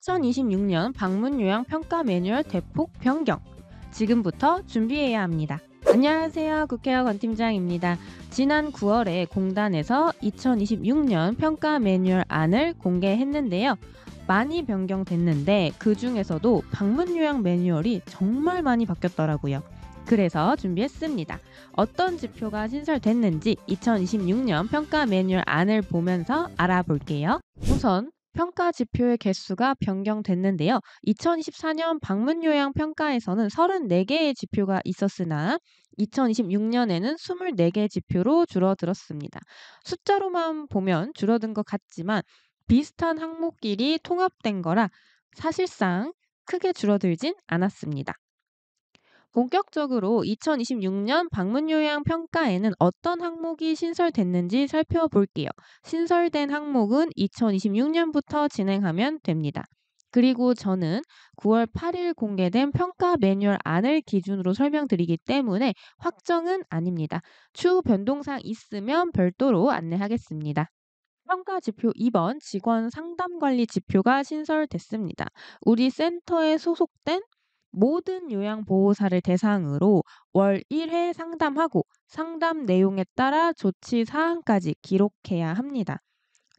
2026년 방문 요양 평가 매뉴얼 대폭 변경. 지금부터 준비해야 합니다. 안녕하세요. 국회의원 권 팀장입니다. 지난 9월에 공단에서 2026년 평가 매뉴얼 안을 공개했는데요. 많이 변경됐는데 그 중에서도 방문 요양 매뉴얼이 정말 많이 바뀌었더라고요. 그래서 준비했습니다. 어떤 지표가 신설됐는지 2026년 평가 매뉴얼 안을 보면서 알아볼게요. 우선 평가 지표의 개수가 변경됐는데요. 2024년 방문 요양 평가에서는 34개의 지표가 있었으나 2026년에는 24개 지표로 줄어들었습니다. 숫자로만 보면 줄어든 것 같지만 비슷한 항목끼리 통합된 거라 사실상 크게 줄어들진 않았습니다. 본격적으로 2026년 방문 요양 평가에는 어떤 항목이 신설됐는지 살펴볼게요. 신설된 항목은 2026년부터 진행하면 됩니다. 그리고 저는 9월 8일 공개된 평가 매뉴얼 안을 기준으로 설명드리기 때문에 확정은 아닙니다. 추후 변동사항 있으면 별도로 안내하겠습니다. 평가 지표 2번 직원 상담 관리 지표가 신설됐습니다. 우리 센터에 소속된 모든 요양보호사를 대상으로 월 1회 상담하고 상담 내용에 따라 조치 사항까지 기록해야 합니다.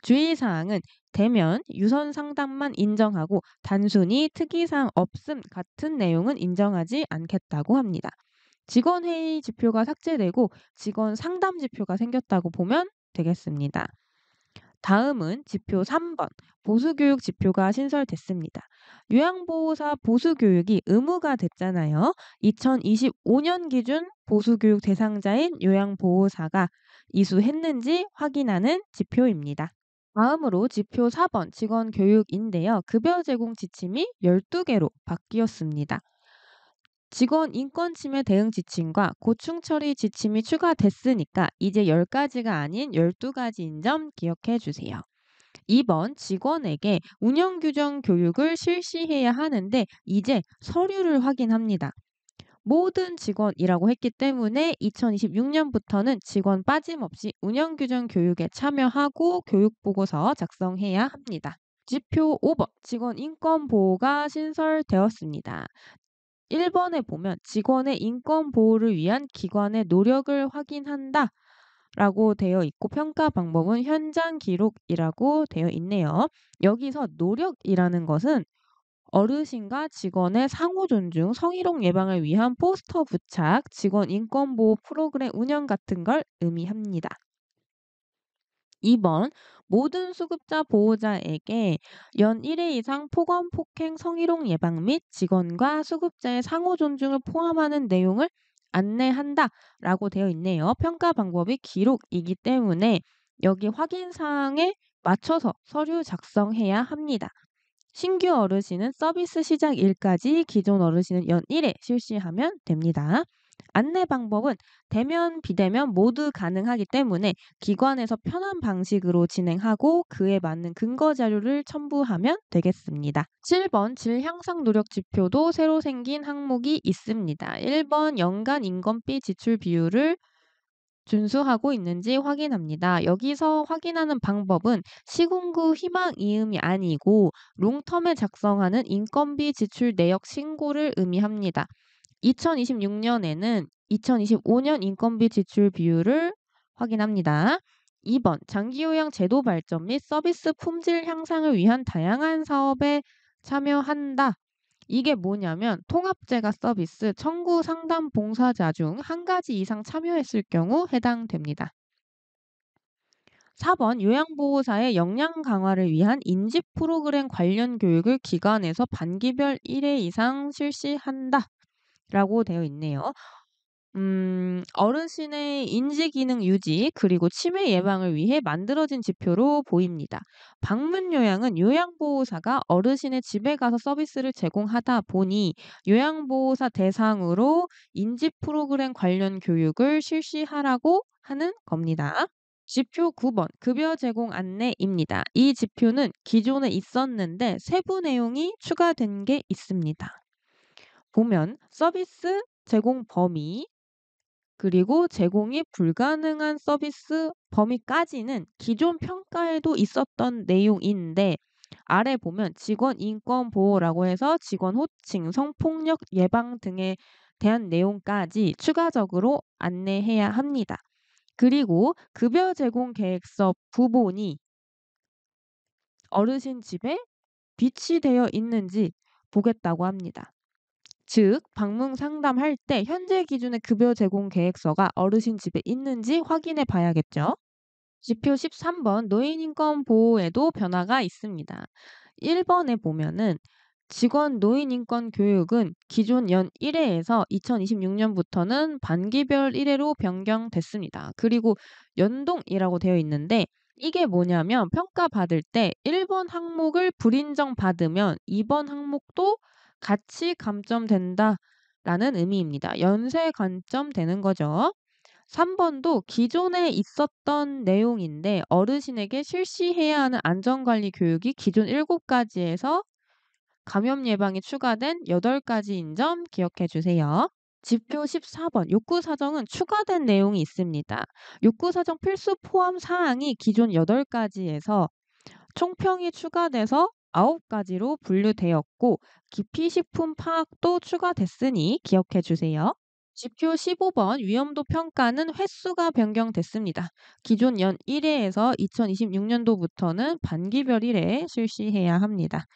주의사항은 대면 유선 상담만 인정하고 단순히 특이사항 없음 같은 내용은 인정하지 않겠다고 합니다. 직원 회의 지표가 삭제되고 직원 상담 지표가 생겼다고 보면 되겠습니다. 다음은 지표 3번 보수교육 지표가 신설됐습니다. 요양보호사 보수교육이 의무가 됐잖아요. 2025년 기준 보수교육 대상자인 요양보호사가 이수했는지 확인하는 지표입니다. 다음으로 지표 4번 직원교육인데요. 급여 제공 지침이 12개로 바뀌었습니다. 직원 인권 침해 대응 지침과 고충 처리 지침이 추가됐으니까 이제 10가지가 아닌 12가지인 점 기억해 주세요. 2번 직원에게 운영 규정 교육을 실시해야 하는데 이제 서류를 확인합니다. 모든 직원이라고 했기 때문에 2026년부터는 직원 빠짐없이 운영 규정 교육에 참여하고 교육 보고서 작성해야 합니다. 지표 5번 직원 인권 보호가 신설되었습니다. 1번에 보면 직원의 인권 보호를 위한 기관의 노력을 확인한다 라고 되어 있고 평가 방법은 현장 기록이라고 되어 있네요. 여기서 노력이라는 것은 어르신과 직원의 상호 존중, 성희롱 예방을 위한 포스터 부착, 직원 인권 보호 프로그램 운영 같은 걸 의미합니다. 2번 모든 수급자 보호자에게 연 1회 이상 폭언, 폭행, 성희롱 예방 및 직원과 수급자의 상호 존중을 포함하는 내용을 안내한다라고 되어 있네요. 평가 방법이 기록이기 때문에 여기 확인 사항에 맞춰서 서류 작성해야 합니다. 신규 어르신은 서비스 시작 일까지, 기존 어르신은 연 1회 실시하면 됩니다. 안내 방법은 대면, 비대면 모두 가능하기 때문에 기관에서 편한 방식으로 진행하고 그에 맞는 근거 자료를 첨부하면 되겠습니다. 7번 질 향상 노력 지표도 새로 생긴 항목이 있습니다. 1번 연간 인건비 지출 비율을 준수하고 있는지 확인합니다. 여기서 확인하는 방법은 시군구 희망 이음이 아니고 롱텀에 작성하는 인건비 지출 내역 신고를 의미합니다. 2026년에는 2025년 인건비 지출 비율을 확인합니다. 2번 장기요양 제도 발전 및 서비스 품질 향상을 위한 다양한 사업에 참여한다. 이게 뭐냐면 통합재가 서비스, 청구 상담 봉사자 중 한 가지 이상 참여했을 경우 해당됩니다. 4번 요양보호사의 역량 강화를 위한 인지 프로그램 관련 교육을 기관에서 반기별 1회 이상 실시한다. 라고 되어 있네요. 어르신의 인지 기능 유지 그리고 치매 예방을 위해 만들어진 지표로 보입니다. 방문 요양은 요양보호사가 어르신의 집에 가서 서비스를 제공하다 보니 요양보호사 대상으로 인지 프로그램 관련 교육을 실시하라고 하는 겁니다. 지표 9번 급여 제공 안내입니다. 이 지표는 기존에 있었는데 세부 내용이 추가된 게 있습니다. 보면 서비스 제공 범위 그리고 제공이 불가능한 서비스 범위까지는 기존 평가에도 있었던 내용인데 아래 보면 직원 인권 보호라고 해서 직원 호칭, 성폭력 예방 등에 대한 내용까지 추가적으로 안내해야 합니다. 그리고 급여 제공 계획서 부본이 어르신 집에 비치되어 있는지 보겠다고 합니다. 즉 방문 상담할 때 현재 기준의 급여 제공 계획서가 어르신 집에 있는지 확인해 봐야겠죠. 지표 13번 노인 인권 보호에도 변화가 있습니다. 1번에 보면은 직원 노인 인권 교육은 기존 연 1회에서 2026년부터는 반기별 1회로 변경됐습니다. 그리고 연동이라고 되어 있는데 이게 뭐냐면 평가받을 때 1번 항목을 불인정 받으면 2번 항목도 같이 감점된다라는 의미입니다. 연쇄 감점되는 거죠. 3번도 기존에 있었던 내용인데 어르신에게 실시해야 하는 안전관리 교육이 기존 7가지에서 감염 예방에 추가된 8가지인 점 기억해 주세요. 지표 14번 욕구 사정은 추가된 내용이 있습니다. 욕구 사정 필수 포함 사항이 기존 8가지에서 총평이 추가돼서 9가지로 분류되었고 기피식품 파악도 추가됐으니 기억해 주세요. 지표 15번 위험도 평가는 횟수가 변경됐습니다. 기존 연 1회에서 2026년도부터는 반기별 1회 실시해야 합니다.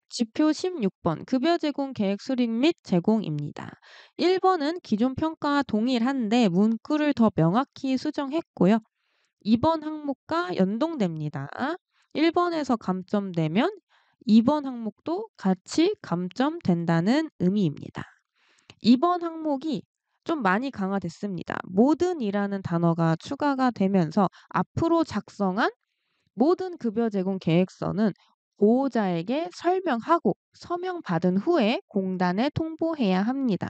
지표 16번 급여 제공 계획 수립 및 제공입니다. 1번은 기존 평가와 동일한데 문구를 더 명확히 수정했고요. 2번 항목과 연동됩니다. 1번에서 감점되면 2번 항목도 같이 감점된다는 의미입니다. 2번 항목이 좀 많이 강화됐습니다. 모든이라는 단어가 추가가 되면서 앞으로 작성한 모든 급여 제공 계획서는 보호자에게 설명하고 서명받은 후에 공단에 통보해야 합니다.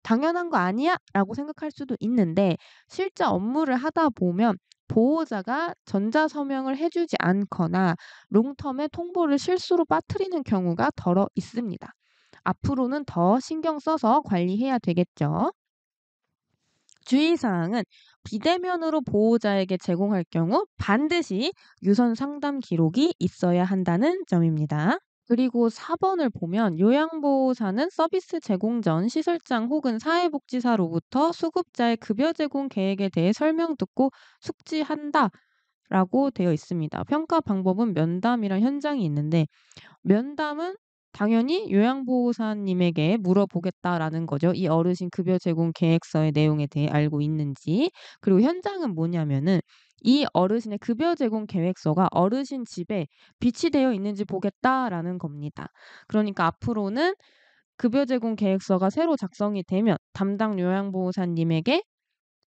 당연한 거 아니야? 라고 생각할 수도 있는데 실제 업무를 하다 보면 보호자가 전자서명을 해주지 않거나 롱텀에 통보를 실수로 빠뜨리는 경우가 덜어 있습니다. 앞으로는 더 신경 써서 관리해야 되겠죠. 주의사항은 비대면으로 보호자에게 제공할 경우 반드시 유선 상담 기록이 있어야 한다는 점입니다. 그리고 4번을 보면 요양보호사는 서비스 제공 전 시설장 혹은 사회복지사로부터 수급자의 급여 제공 계획에 대해 설명 듣고 숙지한다 라고 되어 있습니다. 평가 방법은 면담이랑 현장이 있는데 면담은 당연히 요양보호사님에게 물어보겠다라는 거죠. 이 어르신 급여 제공 계획서의 내용에 대해 알고 있는지. 그리고 현장은 뭐냐면은 이 어르신의 급여 제공 계획서가 어르신 집에 비치되어 있는지 보겠다라는 겁니다. 그러니까 앞으로는 급여 제공 계획서가 새로 작성이 되면 담당 요양보호사님에게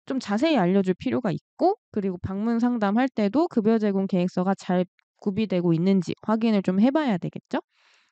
좀 자세히 알려줄 필요가 있고 그리고 방문 상담할 때도 급여 제공 계획서가 잘 구비되고 있는지 확인을 좀 해봐야 되겠죠.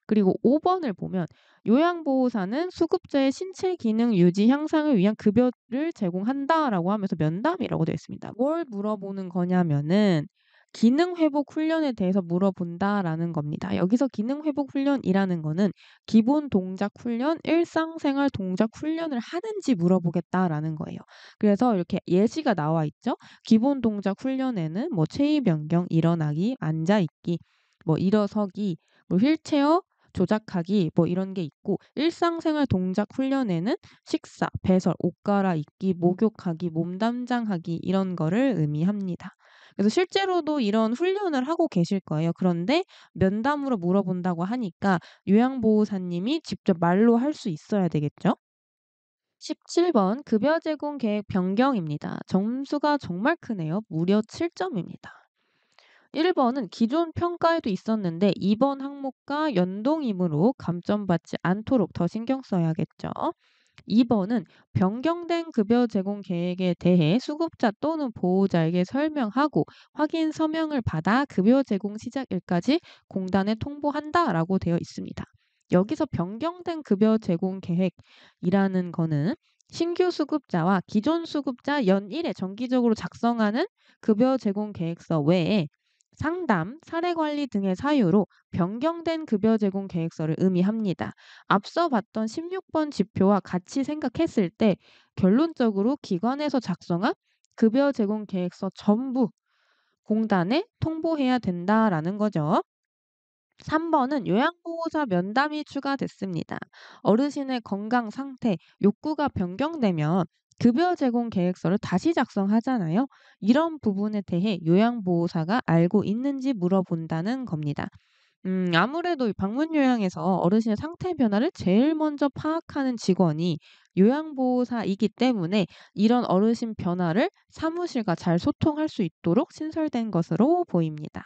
그리고 5번을 보면 요양보호사는 수급자의 신체 기능 유지 향상을 위한 급여를 제공한다라고 하면서 면담이라고 되어 있습니다. 뭘 물어보는 거냐면은 기능 회복 훈련에 대해서 물어본다라는 겁니다. 여기서 기능 회복 훈련이라는 거는 기본 동작 훈련, 일상생활 동작 훈련을 하는지 물어보겠다라는 거예요. 그래서 이렇게 예시가 나와 있죠. 기본 동작 훈련에는 뭐 체위 변경, 일어나기, 앉아 있기, 뭐 일어서기, 뭐 휠체어 조작하기 뭐 이런 게 있고 일상생활 동작 훈련에는 식사, 배설, 옷 갈아입기, 목욕하기, 몸담장하기 이런 거를 의미합니다. 그래서 실제로도 이런 훈련을 하고 계실 거예요. 그런데 면담으로 물어본다고 하니까 요양보호사님이 직접 말로 할 수 있어야 되겠죠? 17번 급여 제공 계획 변경입니다. 점수가 정말 크네요. 무려 7점입니다. 1번은 기존 평가에도 있었는데 2번 항목과 연동이므로 감점받지 않도록 더 신경 써야겠죠. 2번은 변경된 급여 제공 계획에 대해 수급자 또는 보호자에게 설명하고 확인 서명을 받아 급여 제공 시작일까지 공단에 통보한다라고 되어 있습니다. 여기서 변경된 급여 제공 계획이라는 거는 신규 수급자와 기존 수급자 연 1회 정기적으로 작성하는 급여 제공 계획서 외에 상담, 사례관리 등의 사유로 변경된 급여 제공 계획서를 의미합니다. 앞서 봤던 16번 지표와 같이 생각했을 때 결론적으로 기관에서 작성한 급여 제공 계획서 전부 공단에 통보해야 된다라는 거죠. 3번은 요양보호사 면담이 추가됐습니다. 어르신의 건강 상태, 욕구가 변경되면 급여 제공 계획서를 다시 작성하잖아요. 이런 부분에 대해 요양보호사가 알고 있는지 물어본다는 겁니다. 아무래도 이 방문 요양에서 어르신의 상태 변화를 제일 먼저 파악하는 직원이 요양보호사이기 때문에 이런 어르신 변화를 사무실과 잘 소통할 수 있도록 신설된 것으로 보입니다.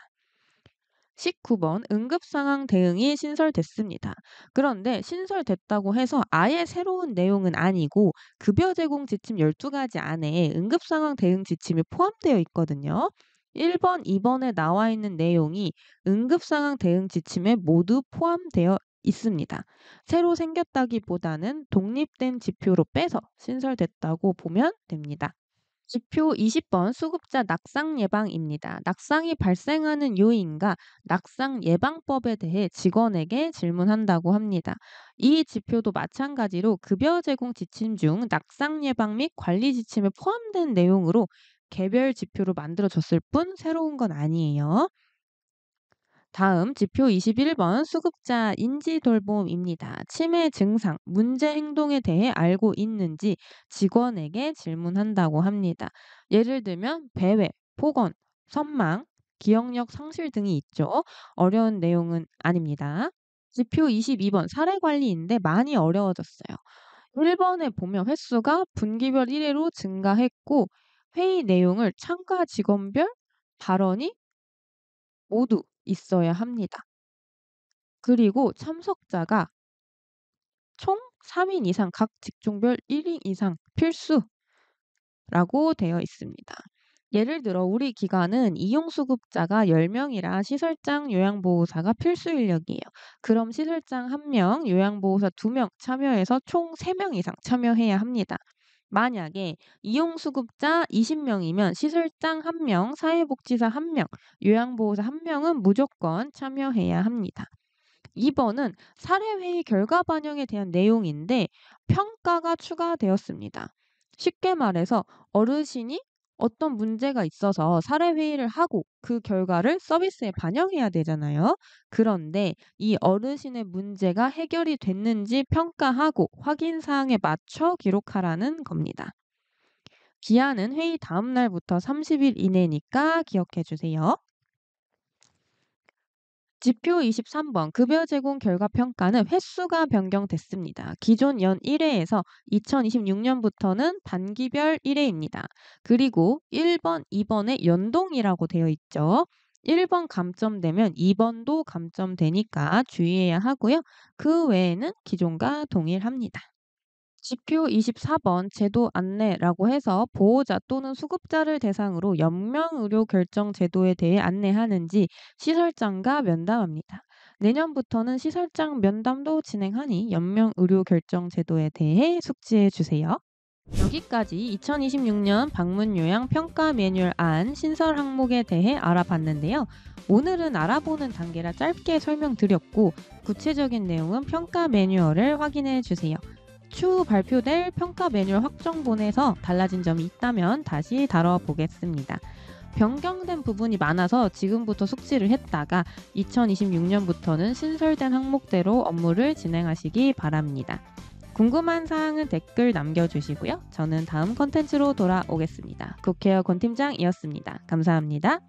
19번 응급상황 대응이 신설됐습니다. 그런데 신설됐다고 해서 아예 새로운 내용은 아니고 급여 제공 지침 12가지 안에 응급상황 대응 지침이 포함되어 있거든요. 1번, 2번에 나와 있는 내용이 응급상황 대응 지침에 모두 포함되어 있습니다. 새로 생겼다기보다는 독립된 지표로 빼서 신설됐다고 보면 됩니다. 지표 20번 수급자 낙상 예방입니다. 낙상이 발생하는 요인과 낙상 예방법에 대해 직원에게 질문한다고 합니다. 이 지표도 마찬가지로 급여 제공 지침 중 낙상 예방 및 관리 지침에 포함된 내용으로 개별 지표로 만들어졌을 뿐 새로운 건 아니에요. 다음 지표 21번 수급자 인지 돌봄입니다. 치매 증상, 문제 행동에 대해 알고 있는지 직원에게 질문한다고 합니다. 예를 들면 배회, 폭언, 선망, 기억력 상실 등이 있죠. 어려운 내용은 아닙니다. 지표 22번 사례 관리인데 많이 어려워졌어요. 1번에 보면 횟수가 분기별 1회로 증가했고 회의 내용을 참가 직원별 발언이 모두 있어야 합니다. 그리고 참석자가 총 3인 이상 각 직종별 1인 이상 필수라고 되어 있습니다. 예를 들어 우리 기관은 이용수급자가 10명이라 시설장 요양보호사가 필수 인력이에요. 그럼 시설장 1명, 요양보호사 2명 참여해서 총 3명 이상 참여해야 합니다. 만약에 이용수급자 20명이면 시설장 1명, 사회복지사 1명, 요양보호사 1명은 무조건 참여해야 합니다. 2번은 사례회의 결과 반영에 대한 내용인데 평가가 추가되었습니다. 쉽게 말해서 어르신이 어떤 문제가 있어서 사례회의를 하고 그 결과를 서비스에 반영해야 되잖아요. 그런데 이 어르신의 문제가 해결이 됐는지 평가하고 확인 사항에 맞춰 기록하라는 겁니다. 기한은 회의 다음 날부터 30일 이내니까 기억해 주세요. 지표 23번 급여 제공 결과 평가는 횟수가 변경됐습니다. 기존 연 1회에서 2026년부터는 단기별 1회입니다. 그리고 1번, 2번에 연동이라고 되어 있죠. 1번 감점되면 2번도 감점되니까 주의해야 하고요. 그 외에는 기존과 동일합니다. 지표 24번 제도 안내라고 해서 보호자 또는 수급자를 대상으로 연명의료 결정 제도에 대해 안내하는지 시설장과 면담합니다. 내년부터는 시설장 면담도 진행하니 연명의료 결정 제도에 대해 숙지해 주세요. 여기까지 2026년 방문요양 평가 매뉴얼 안 신설 항목에 대해 알아봤는데요. 오늘은 알아보는 단계라 짧게 설명드렸고 구체적인 내용은 평가 매뉴얼을 확인해 주세요. 추후 발표될 평가 매뉴얼 확정본에서 달라진 점이 있다면 다시 다뤄보겠습니다. 변경된 부분이 많아서 지금부터 숙지를 했다가 2026년부터는 신설된 항목대로 업무를 진행하시기 바랍니다. 궁금한 사항은 댓글 남겨주시고요. 저는 다음 컨텐츠로 돌아오겠습니다. 국회의원 권 팀장이었습니다. 감사합니다.